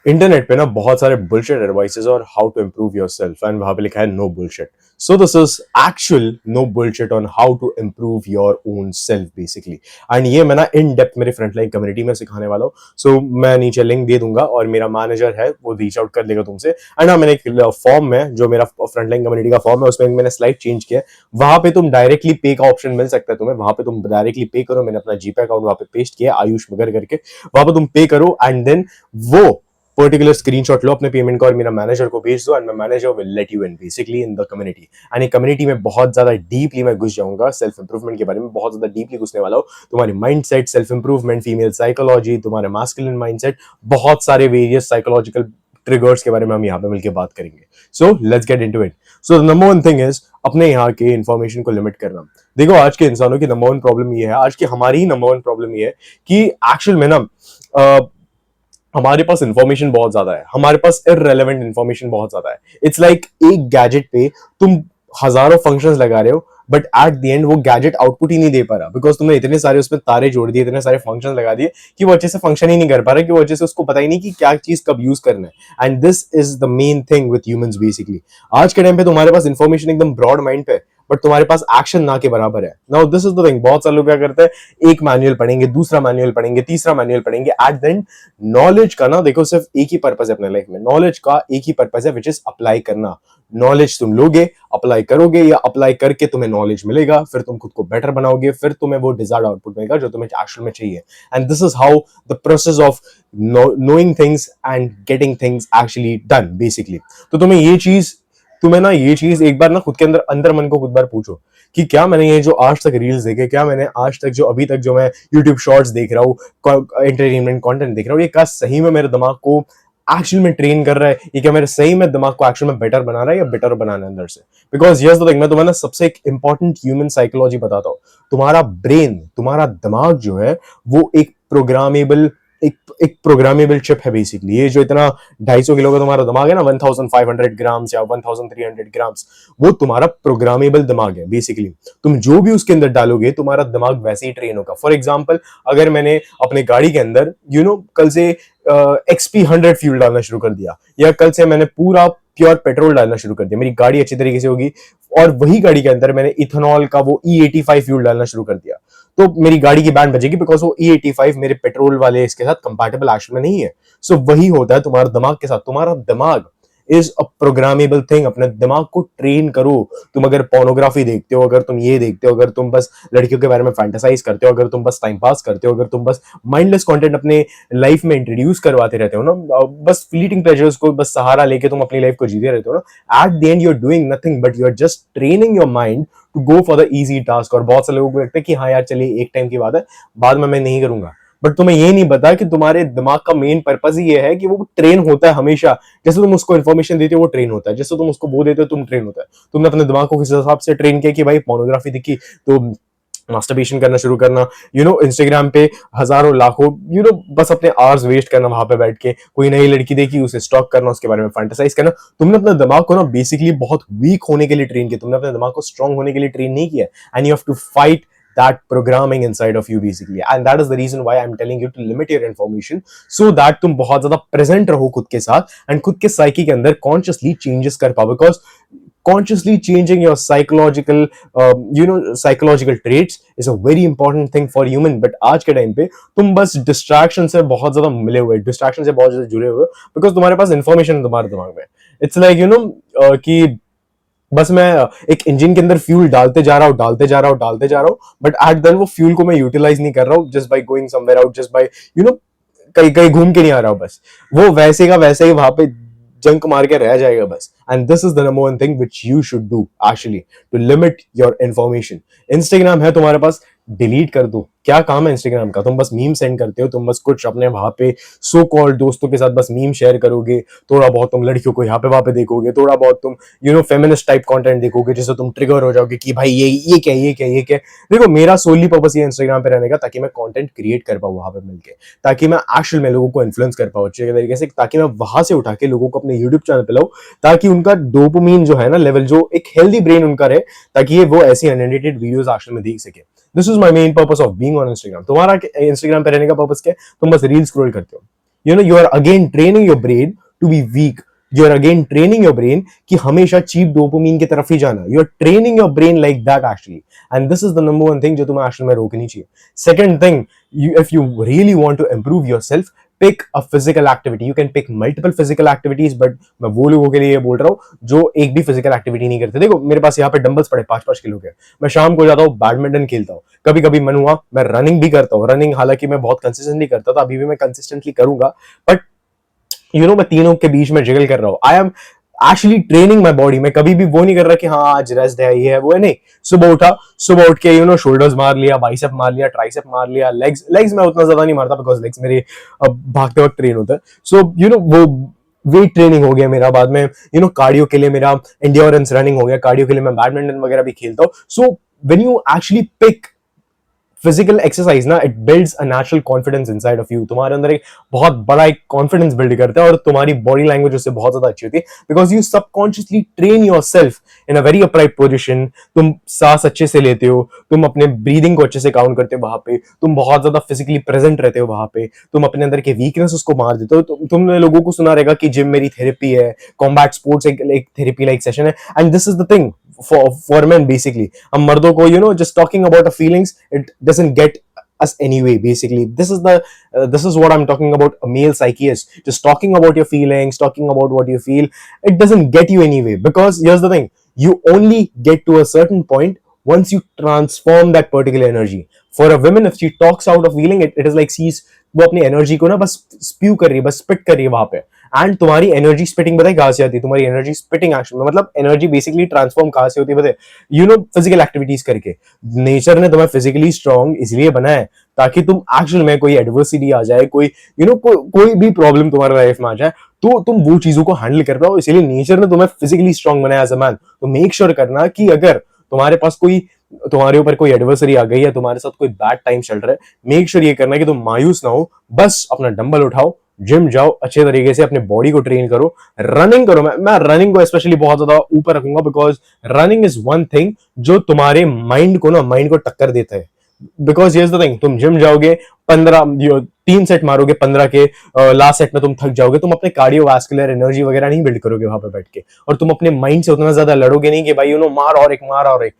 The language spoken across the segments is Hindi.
इंटरनेट पे ना बहुत सारे बुलशिट एडवाइसेस और how to improve yourself and वहां पे लिखा है no bullshit. So this is actual no bullshit on how to improve your own self basically. And ये मैं ना इन डेप्थ मेरी फ्रंटलाइन कम्युनिटी में सिखाने वाला हूँ। सो मैं नीचे लिंक दे दूंगा और मेरा मैनेजर है वो रीच आउट कर लेगा तुमसे। एंड हाँ, मैंने एक फॉर्म में जो मेरा फ्रंटलाइन कम्युनिटी का फॉर्म है उसमें मैंने स्लाइड चेंज किया है। वहां पे तुम डायरेक्टली पे का ऑप्शन मिल सकता है तुम्हें, वहां पे तुम डायरेक्टली पे करो। मैंने अपना जीपे अकाउंट वहां पे पेस्ट किया आयुष मगर करके, वहां पे तुम पे करो एंड देन वो पर्टिकुलर स्क्रीनशॉट लो अपने पेमेंट का और मेरा मैनेजर को भेज दो and my manager will let you in basically in the community. And ये कम्युनिटी में बहुत ज्यादा डीपली मैं घुस जाऊंगा, सेल्फ इंप्रूवमेंट के बारे में बहुत ज्यादा डीपली घुसने वाला हूँ। तुम्हारी mindset, self improvement, female psychology, तुम्हारे मास्कुलिन माइंडसेट, बहुत सारे वेरियस साइकोलॉजिकल ट्रिगर्स के बारे में हम यहाँ पे मिलकर बात करेंगे। So let's get into it. So number one thing is अपने यहाँ के इन्फॉर्मेशन को लिमिट करना। देखो आज के इंसानों की नंबर वन प्रॉब्लम ये है, आज की हमारी ही नंबर वन प्रॉब्लम ये है कि एक्चुअल में ना हमारे पास इंफॉर्मेशन बहुत ज्यादा है, हमारे पास इररेलेवेंट इंफॉर्मेशन बहुत ज्यादा है। इट्स लाइक एक गैजेट पे तुम हजारों फंक्शंस लगा रहे हो बट एट द एंड वो गैजेट आउटपुट ही नहीं दे पा रहा बिकॉज तुमने इतने सारे उसमें तारे जोड़ दिए, इतने सारे फंक्शन लगा दिए कि वो अच्छे से फंक्शन ही नहीं कर पा रहा, कि वो अच्छे से उसको पता ही नहीं कि क्या चीज कब यूज करना है। And this is the main thing with humans basically. आज के टाइम पे तुम्हारे पास इंफॉर्मेशन एकदम ब्रॉड माइंड पे, बट तुम्हारे पास एक्शन ना के बराबर है। Now this is the thing, बहुत सारे लोग क्या करते हैं, एक मैनुअल पढ़ेंगे, दूसरा मैनुअल पढ़ेंगे, तीसरा मैनुअल पढ़ेंगे। एट द एंड नॉलेज का ना देखो सिर्फ एक ही पर्पस है अपने लाइफ में, नॉलेज का एक ही पर्पस है विच इज अप्लाई करना। नॉलेज तुम लोगे, अप्लाई करोगे, या अप्लाई करके तुम्हें नॉलेज मिलेगा, फिर तुम खुद को बेटर बनाओगे, फिर तुम्हें वो डिजायर्ड आउटपुट मिलेगा जो तुम्हें एक्चुअल में चाहिए। And this is how the process of knowing things and getting things actually done basically। तो तुम्हें ना ये चीज एक बार ना खुद के अंदर अंदर मन को खुद बार पूछो कि क्या मैंने ये जो आज तक रील्स देखे, क्या मैंने आज तक जो अभी तक जो मैं यूट्यूब शॉर्ट्स देख रहा हूँ, एंटरटेनमेंट कंटेंट देख रहा हूँ, ये क्या सही में मेरे दिमाग को एक्चुअल में ट्रेन कर रहा है, ये क्या मेरे सही में दिमाग को एक्चुअल में बेटर बना रहा है या बेटर बनाना है अंदर से। बिकॉज यस द थिंग, मैं तुम्हें ना सबसे एक इंपॉर्टेंट ह्यूमन साइकोलॉजी बताता हूँ। तुम्हारा ब्रेन, तुम्हारा दिमाग जो है वो एक प्रोग्रामेबल चिप है बेसिकली। ये जो इतना 250 किलो का तुम्हारा दिमाग है ना, 1500 ग्राम्स या 1300 ग्राम्स, वो तुम्हारा प्रोग्रामेबल दिमाग है बेसिकली। तुम जो भी उसके अंदर डालोगे तुम्हारा दिमाग वैसे ही ट्रेन होगा। फॉर एग्जाम्पल, अगर मैंने अपने गाड़ी के अंदर कल से XP100 फ्यूल डालना शुरू कर दिया, या कल से मैंने पूरा प्योर पेट्रोल डालना शुरू कर दिया, मेरी गाड़ी अच्छी तरीके से होगी। और वही गाड़ी के अंदर मैंने इथेनॉल का वो E85 फ्यूल डालना शुरू कर दिया, तो मेरी गाड़ी की बैंड बजेगी बिकॉज वो E85 मेरे पेट्रोल वाले इसके साथ कंपैटिबल एक्शन में नहीं है। सो वही होता है तुम्हारे दिमाग के साथ। तुम्हारा दिमाग इज अ प्रोग्रामेबल थिंग। अपने दिमाग को ट्रेन करो। तुम अगर पोर्नोग्राफी देखते हो, अगर तुम ये देखते हो, अगर तुम बस लड़कियों के बारे में फैंटासाइज करते हो, अगर तुम बस टाइम पास करते हो, अगर तुम बस माइंडलेस कंटेंट अपने लाइफ में इंट्रोड्यूस करवाते रहते हो ना, बस फ्लीटिंग प्लेजर्स को बस सहारा लेके तुम अपनी लाइफ को जीते रहते हो ना, at the end you are doing nothing but you are just training your mind to go for the easy task. और बहुत से लोगों को लगता है कि हाँ यार चलिए एक टाइम की बात है, बाद में मैं नहीं करूंगा। बट तुम्हें ये नहीं पता कि तुम्हारे दिमाग का मेन पर्पस ही ये है कि वो ट्रेन होता है हमेशा। जैसे तुम उसको इन्फॉर्मेशन देते हो वो ट्रेन होता है, जैसे तुम उसको वो देते हो तुम ट्रेन होता है। तुमने अपने दिमाग को किस हिसाब से ट्रेन किया कि भाई पोर्नोग्राफी दिखी तो मास्टरबेशन करना शुरू करना, इंस्टाग्राम पे हजारों लाखों बस अपने आवर्स वेस्ट करना वहां पे बैठ के, कोई नई लड़की देखी उसे स्टॉक करना, उसके बारे में फैंटासाइज करना। तुमने अपने दिमाग को ना बेसिकली बहुत वीक होने के लिए ट्रेन किया, तुमने अपने दिमाग को स्ट्रांग होने के लिए ट्रेन नहीं किया। And you have to fight that programming inside of you basically, and that is the reason why I'm telling you to limit your information so that तुम बहुत ज्यादा प्रेजेंट रहो खुद के साथ एंड खुद के साइकी के अंदर कॉन्शियसली चेंजेस कर पाओ। Because consciously changing your psychological traits is a very important thing for human। but आज के टाइम पे तुम बस डिस्ट्रैक्शन से बहुत ज्यादा मिले हुए, डिस्ट्रैक्शन से बहुत ज्यादा जुड़े हुए, बिकॉज तुम्हारे पास इंफॉर्मेशन है तुम्हारे दिमाग में। इट्स लाइक कि बस मैं एक इंजन के अंदर फ्यूल डालते जा रहा हूँ बट एट देन वो फ्यूल को मैं यूटिलाइज नहीं कर रहा हूँ just by going somewhere out, just by कहीं कहीं घूम के नहीं आ रहा हूँ। बस वो वैसे का वैसे ही वहां पे जंक मार के रह जाएगा बस। And this is the number one thing which you should do actually to limit your information. Instagram है तुम्हारे पास, डिलीट कर दो। क्या काम है इंस्टाग्राम का? तुम बस मीम सेंड करते हो, तुम बस कुछ अपने वहां पे सो कॉल्ड दोस्तों के साथ बस मीम शेयर करोगे, थोड़ा बहुत तुम लड़कियों को यहाँ पे वहां पे देखोगे, थोड़ा बहुत तुम फेमिनिस्ट टाइप कंटेंट देखोगे जिससे तुम ट्रिगर हो जाओगे कि भाई ये क्या। देखो मेरा सोली पर्पस ये इंस्टाग्राम पे रहने का ताकि मैं कंटेंट क्रिएट कर पाऊँ वहां पे मिलके, ताकि मैं एक्चुअल में लोगों को इन्फ्लुएंस कर पाऊँ अच्छे तरीके से, ताकि मैं वहां से उठा के लोगों को अपने यूट्यूब चैनल पे लाऊं, ताकि उनका डोपामिन जो है ना लेवल, जो एक हेल्दी ब्रेन उनका रहे, ताकि ये वो ऐसी अनएडिटेड वीडियोस एक्चुअल में देख सके। This is my main purpose of being on Instagram. तुम्हारा इंस्टाग्राम पे रहने का पर्पस क्या है? तुम बस रील स्क्रॉल करते हो, you are again training your brain to be weak, you are again training your brain कि हमेशा चीप डोपामीन की तरफ ही जाना, you are training your brain like that actually, and this is the number one thing जो तुम्हें एक्चुअली में रोकनी चाहिए. Second thing, you if you really want to improve yourself, pick a physical activity. You can pick multiple physical activities, but मैं वो लोगों के लिए बोल रहा हूँ जो एक भी फिजिकल एक्टिविटी नहीं करते. देखो मेरे पास यहाँ पे डंबल्स पड़े 5-5 किलो के, मैं शाम को जाता हूँ बैडमिंटन खेलता हूँ, कभी कभी मन हुआ मैं रनिंग भी करता हूँ. रनिंग हालांकि मैं बहुत कंसिस्टेंटली करता था, अभी भी मैं कंसिस्टेंटली करूंगा, बट मैं तीनों के बीच में जिगल कर रहा हूँ. I am actually training my body. मैं कभी भी वो नहीं कर रहा कि हाँ आज रेस्ट है, ये है वो है, नहीं. सुबह उठा, सुबह उठ के शोल्डर्स मार लिया, बाइसेप मार लिया, ट्राइसेप मार लिया, लेग्स मैं उतना ज्यादा नहीं मारता बिकॉज लेग्स मेरे भागते वक्त ट्रेन होता है. सो वो वेट ट्रेनिंग हो गया मेरा. बाद में कार्डियो के लिए मेरा एंड्योरेंस रनिंग हो गया, कार्डियो के लिए मैं बैडमिंटन वगैरह भी खेलता हूँ. So when you actually pick physical exercise ना, it builds a natural confidence inside of you. तुम्हारे अंदर एक बहुत बड़ा एक कॉन्फिडेंस बिल्ड करता है और तुम्हारी बॉडी लैंग्वेज उससे बहुत ज्यादा अच्छी होती है, because you subconsciously train yourself in a very upright position. तुम सांस अच्छे से लेते हो, तुम अपने ब्रीदिंग को अच्छे से काउंट करते हो वहां पे, तुम बहुत ज्यादा फिजिकली प्रेजेंट रहते हो वहां पे, तुम अपने अंदर के वीकनेस उसको मार देते हो. तुमने लोगों को सुना रहेगा कि जिम मेरी थेरेपी है, कॉम्बैट स्पोर्ट्स एक थेरेपी लाइक सेशन है, and this is the thing for men basically. हम मर्दों को just talking about the feelings, it doesn't get us anyway. Basically this is what I'm talking about. A male psyche is just talking about your feelings, talking about what you feel. It doesn't get you anyway, because here's the thing, you only get to a certain point once you transform that particular energy. For a woman, if she talks out of feeling, it is like she's वो अपनी एनर्जी को ना बस स्प्यू कर रही है, बस स्पिट कर रही है वहां पे. एंड तुम्हारी एनर्जी स्पिटिंग बताए कहां से आती है? तुम्हारी एनर्जी स्पिटिंग एक्शन में, मतलब एनर्जी बेसिकली ट्रांसफॉर्म कहां से होती है बताए? फिजिकल एक्टिविटीज करके. नेचर ने तुम्हें फिजिकली स्ट्रांग इसलिए बनाया है ताकि तुम एक्चुअल में कोई एडवर्सिटी आ जाए, कोई कोई भी प्रॉब्लम तुम्हारे लाइफ में आ जाए, तो तुम वो चीजों को हैंडल कर पाओ. इसीलिए नेचर ने तुम्हें फिजिकली स्ट्रांग बनाया एज अ मैन. तो मेक श्योर करना कि अगर तुम्हारे पास तुम्हारे ऊपर कोई एडवर्सरी आ गई है, तुम्हारे साथ कोई बैड टाइम चल रहा है, मेक श्योर ये करना कि तुम मायूस ना हो. बस अपना डंबल उठाओ, जिम जाओ, अच्छे तरीके से अपने बॉडी को ट्रेन करो, रनिंग करो. मैं रनिंग को स्पेशली बहुत ज्यादा ऊपर रखूंगा, because running is one thing जो तुम्हारे माइंड को टक्कर देता है. बिकॉज हियर्स द थिंग, तुम जिम जाओगे, 3 सेट मारोगे 15 के, लास्ट सेट में तुम थक जाओगे, तुम अपने कार्डियोवास्कुलर एनर्जी वगैरह नहीं बिल्ड करोगे वहां पे बैठ के, और तुम अपने माइंड से उतना ज्यादा लड़ोगे नहीं कि भाई मार और एक.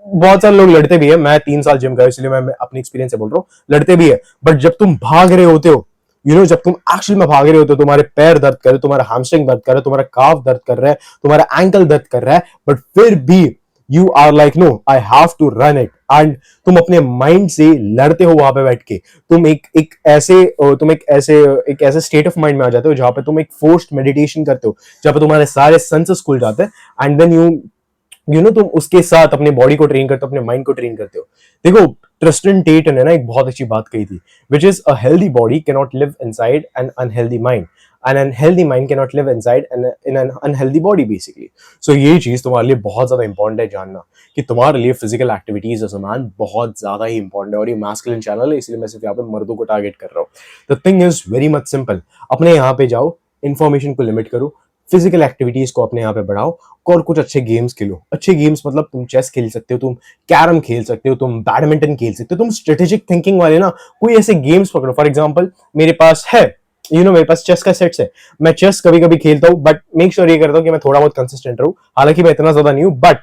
बहुत सारे लोग लड़ते भी है, मैं 3 साल जिम गया इसलिए मैं अपनी एक्सपीरियंस से बोल रहा हूँ, लड़ते भी है. बट जब तुम भाग रहे होते हो, जब तुम एक्चुअली में भाग रहे होते हो, तुम्हारे पैर दर्द कर रहे, तुम्हारा हैमस्ट्रिंग दर्द कर रहा है, तुम्हारा काफ दर्द कर रहा है, तुम्हारा एंकल दर्द कर रहा है, बट फिर भी you are like no I have to run it. And तुम अपने माइंड से लड़ते हो वहां पे बैठ के. तुम एक ऐसे स्टेट ऑफ माइंड में आ जाते हो जहां पे तुम एक फोर्स्ड मेडिटेशन करते हो, जहां पे तुम्हारे सारे सेंसेस खुल जाते हैं, एंड देन तुम उसके साथ अपने बॉडी को ट्रेन करते हो, अपने माइंड को ट्रेन करते हो. देखो ट्रिस्टन टेट ने ना एक बहुत अच्छी बात कही थी, which is a healthy body can not live inside an unhealthy mind, an unhealthy mind can not live inside in an unhealthy body basically. So ये चीज तुम्हारे लिए बहुत ज्यादा इंपॉर्टेंट है जानना कि तुम्हारे लिए physical activities as a man बहुत ज्यादा ही इंपॉर्टेंट है. और ये मैस्कुलिन चैनल है, इसलिए मैं सिर्फ यहाँ पे मर्दों को टारगेट कर रहा हूँ. The thing is very much simple. अपने यहाँ पे जाओ, इन्फॉर्मेशन को लिमिट करो, फिजिकल एक्टिविटीज को अपने यहाँ पे बढ़ाओ, और कुछ अच्छे गेम्स खेलो. अच्छे गेम्स मतलब तुम चेस खेल सकते हो, तुम कैरम खेल सकते हो, तुम बैडमिंटन खेल सकते हो, तुम स्ट्रेटेजिक थिंकिंग वाले ना कोई ऐसे गेम्स पकड़ो. फॉर एग्जांपल मेरे पास है, मेरे पास चेस का सेट्स है, मैं चेस कभी कभी खेलता हूँ, बट मेक श्योर ये करता हूँ कि मैं थोड़ा बहुत कंसिस्टेंट रहूं. हालांकि मैं इतना ज्यादा नहीं हूँ, बट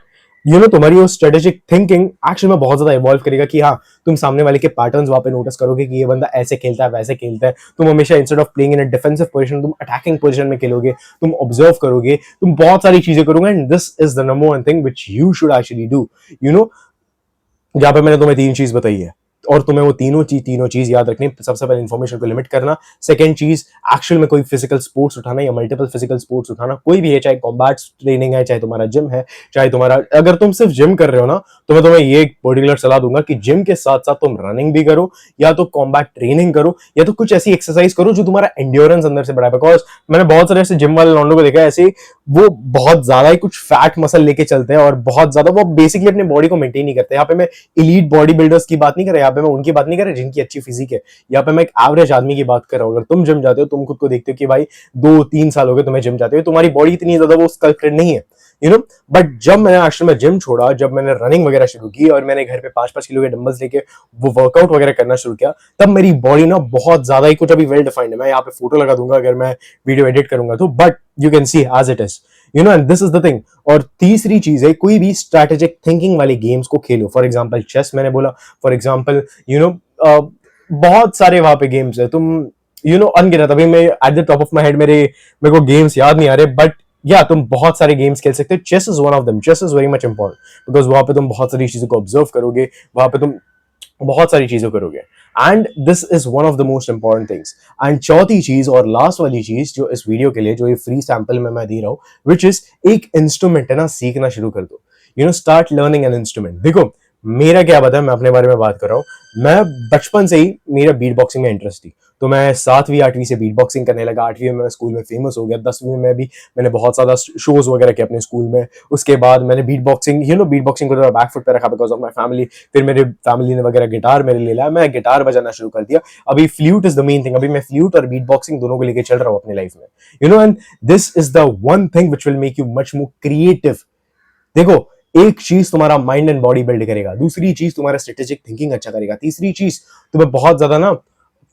तुम्हारी वो स्ट्रेटेजिक थिंकिंग एक्चुअली में बहुत ज्यादा इवॉल्व करेगा कि हाँ, तुम सामने वाले के पैटर्न्स वहां पे नोटिस करोगे कि ये बंदा ऐसे खेलता है, वैसे खेलता है. तुम हमेशा instead of playing in a defensive position, तुम अटैकिंग पोजीशन में खेलोगे, तुम ऑब्जर्व करोगे, तुम बहुत सारी चीजें करोगे. And this is the number one thing which you should actually do. जहां पे मैंने तुम्हें 3 चीज बताई है, और तुम्हें वो तीनों चीज याद रखनी. सबसे पहले इन्फॉर्मेशन को लिमिट करना. सेकंड चीज, एक्चुअल में कोई फिजिकल स्पोर्ट्स उठाना या मल्टीपल फिजिकल स्पोर्ट्स उठाना, कोई भी है, चाहे कॉम्बैट ट्रेनिंग है, चाहे तुम्हारा जिम है, चाहे तुम्हारा, अगर तुम सिर्फ जिम कर रहे हो ना, तो मैं तुम्हें ये पर्टिकुलर सलाह दूंगा कि जिम के साथ साथ तुम रनिंग भी करो, या तो कॉम्बैट ट्रेनिंग करो, या तो कुछ ऐसी एक्सरसाइज करो जो तुम्हारा एंड्योरेंस अंदर से बढ़ाए. बिकॉज मैंने बहुत सारे ऐसे जिम वाले लौंडों को देखा है, ऐसे वो बहुत ज्यादा ही कुछ फैट मसल लेके चलते हैं, और बहुत ज्यादा वो बेसिकली अपनी बॉडी को मेंटेन नहीं करते. यहाँ पे मैं इलीट बॉडी बिल्डर्स की बात नहीं कर रहा, यहाँ पे मैं उनकी बात नहीं कर रहा जिनकी अच्छी फिजिक है. यहाँ पे मैं एक एवरेज आदमी की बात कर रहा हूँ. अगर तुम जिम जाते हो, तुम खुद को देखते हो कि भाई 2-3 साल हो गए तुम्हें जिम जाते हो, तुम्हारी बॉडी इतनी ज्यादा वो स्कल्प्टेड नहीं है, यू नो। बट जब मैंने एक्चुअली में जिम छोड़ा, जब मैंने रनिंग वगैरह शुरू की और मैंने घर पे 5-5 किलो के डंबल्स लेके वो वर्कआउट वगैरह करना शुरू किया, तब मेरी बॉडी ना बहुत ज्यादा ही कुछ अभी वेल डिफाइंड है। मैं यहाँ पे फोटो लगा दूंगा अगर मैं वीडियो एडिट करूंगा तो, but you can see as it is, you know, and this is the thing. और तीसरी चीज है, कोई भी स्ट्रेटेजिक थिंकिंग वाली गेम्स को खेलो। फॉर एग्जाम्पल चेस मैंने बोला, फॉर एग्जाम्पल यू नो बहुत सारे वहां पे गेम्स है, तुम यू नो अनगिनत, अभी मैं at the top of my head मेरे को गेम्स याद नहीं आ रहे, बट या तुम बहुत सारे गेम्स खेल सकते हो। Chess is one of them. Chess is very much important because वहां पे तुम बहुत सारी चीजों को ऑब्जर्व करोगे, वहां पे तुम बहुत सारी चीजों करोगे, and this is one of the most important things. And चौथी चीज और लास्ट वाली चीज जो इस वीडियो के लिए, जो ये फ्री सैंपल में मैं दे रहा हूं, विच इज एक इंस्ट्रूमेंट है ना, सीखना शुरू कर दो। You know, start learning an instrument. देखो मेरा क्या पता है, मैं अपने बारे में बात कर रहा हूं। मैं बचपन से ही मेरा बीट बॉक्सिंग में इंटरेस्ट थी, तो मैं 7वीं 8वीं से बीट बॉक्सिंग करने लगा। 8वीं में मैं स्कूल में फेमस हो गया। 10वीं में भी मैंने बहुत ज्यादा शोज वगैरह किए अपने स्कूल में। उसके बाद मैंने beat boxing, you know, beat boxing को बैक फुट पे रखा बिकॉज ऑफ माई फैमिली। फिर मेरे फैमिली ने वगैरह गिटार मेरे ले लिया, मैं गिटार बजाना शुरू कर दिया। अभी flute is the main thing. अभी मैं फ्लूट और बीट बॉक्सिंग दोनों को लेकर चल रहा हूँ अपनी लाइफ में, you know, and this is the one thing which will make you much more creative. देखो, एक चीज तुम्हारा माइंड एंड बॉडी बिल्ड करेगा, दूसरी चीज तुम्हारा स्ट्रेटेजिक थिंकिंग अच्छा करेगा, तीसरी चीज तुम्हें बहुत ज्यादा ना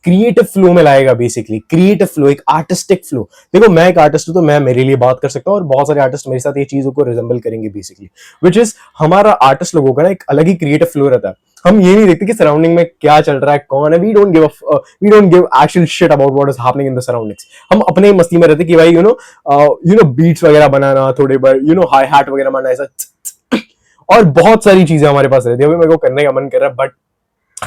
क्रिएटिव फ्लो में लाएगा। बेसिकली क्रिएटिव फ्लो, एक आर्टिस्टिक फ्लो। देखो मैं एक आर्टिस्ट हूं तो मैं मेरे लिए बात कर सकता हूँ, और बहुत सारे आर्टिस्ट मेरे साथ ये चीजों को रिजेंबल करेंगे बेसिकली, विच इज हमारा आर्टिस्ट लोगों का ना एक अलग ही क्रिएटिव फ्लो रहता है। हम ये नहीं देखते कि सराउंडिंग में क्या चल रहा है, कौन है। We don't give actual shit about what is happening in the surroundings. हम अपने ही मस्ती में रहते कि भाई यू नो बीट्स वगैरह बनाना, थोड़े बार यू नो हाई हैट वगैरह बनाना, ऐसा और बहुत सारी चीजें हमारे पास रहती है। अभी मेरे को करने का मन कर रहा है बट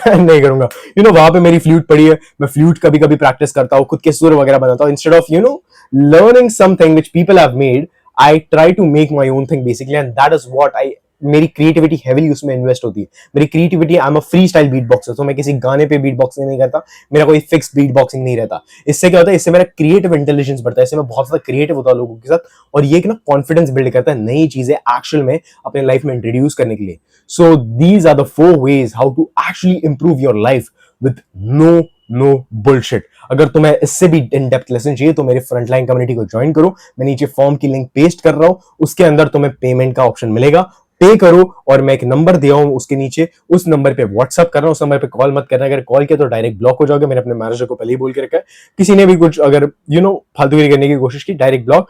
नहीं करूंगा। यू नो वहां पे मेरी फ्लूट पड़ी है, मैं फ्लूट कभी कभी प्रैक्टिस करता हूँ, खुद के सुर वगैरह बनाता हूँ। Instead of you know learning something which people have made, I try to make my own thing basically, and that is what I, मेरी क्रिएटिविटी हेवीली उसमें इन्वेस्ट होती है। मेरी creativity, I am a free style beat boxer, तो मैं किसी गाने पे बीट बॉक्सिंग नहीं करता, मेरा कोई फिक्स बीट बॉक्सिंग नहीं रहता। इससे क्या होता है, इससे मेरा क्रिएटिव इंटेलिजेंस बढ़ता है, इससे मैं बहुत ज्यादा क्रिएटिव होता हूँ लोगों के साथ, और ये एक ना कॉन्फिडेंस बिल्ड करता है नई चीजें एक्चुअल में अपने लाइफ में इंट्रोड्यूस करने के लिए। So these are the 4 ways how to actually improve your life with no bullshit. अगर तुम्हें इससे भी इन डेप्थ लेसन चाहिए तो मेरे फ्रंटलाइन कम्युनिटी को ज्वाइन करो। मैं नीचे फॉर्म की लिंक पेस्ट कर रहा हूं, उसके अंदर तुम्हें पेमेंट का ऑप्शन मिलेगा, पे करो, और मैं एक नंबर दिया हूं उसके नीचे, उस नंबर पे व्हाट्सअप करना, उस नंबर पे कॉल मत करना। अगर कॉल किया तो डायरेक्ट ब्लॉक हो जाओगे। मैंने अपने मैनेजर को पहले ही बोल के रखा है, किसी ने भी कुछ अगर यू नो फालतूगिरी करने की कोशिश की, डायरेक्ट ब्लॉक।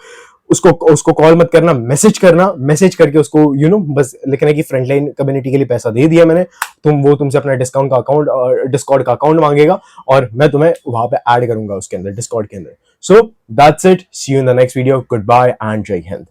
उसको कॉल मत करना, मैसेज करना, मैसेज करके उसको यू नो बस लिखना है कि फ्रंटलाइन कम्युनिटी के लिए पैसा दे दिया मैंने, वो तुमसे अपना डिस्काउंट का अकाउंट, डिस्कॉर्ड का अकाउंट मांगेगा, और मैं तुम्हें वहां पे ऐड करूंगा उसके अंदर, डिस्कॉर्ड के अंदर। So that's it, see you in the next video, goodbye एंड जय हिंद।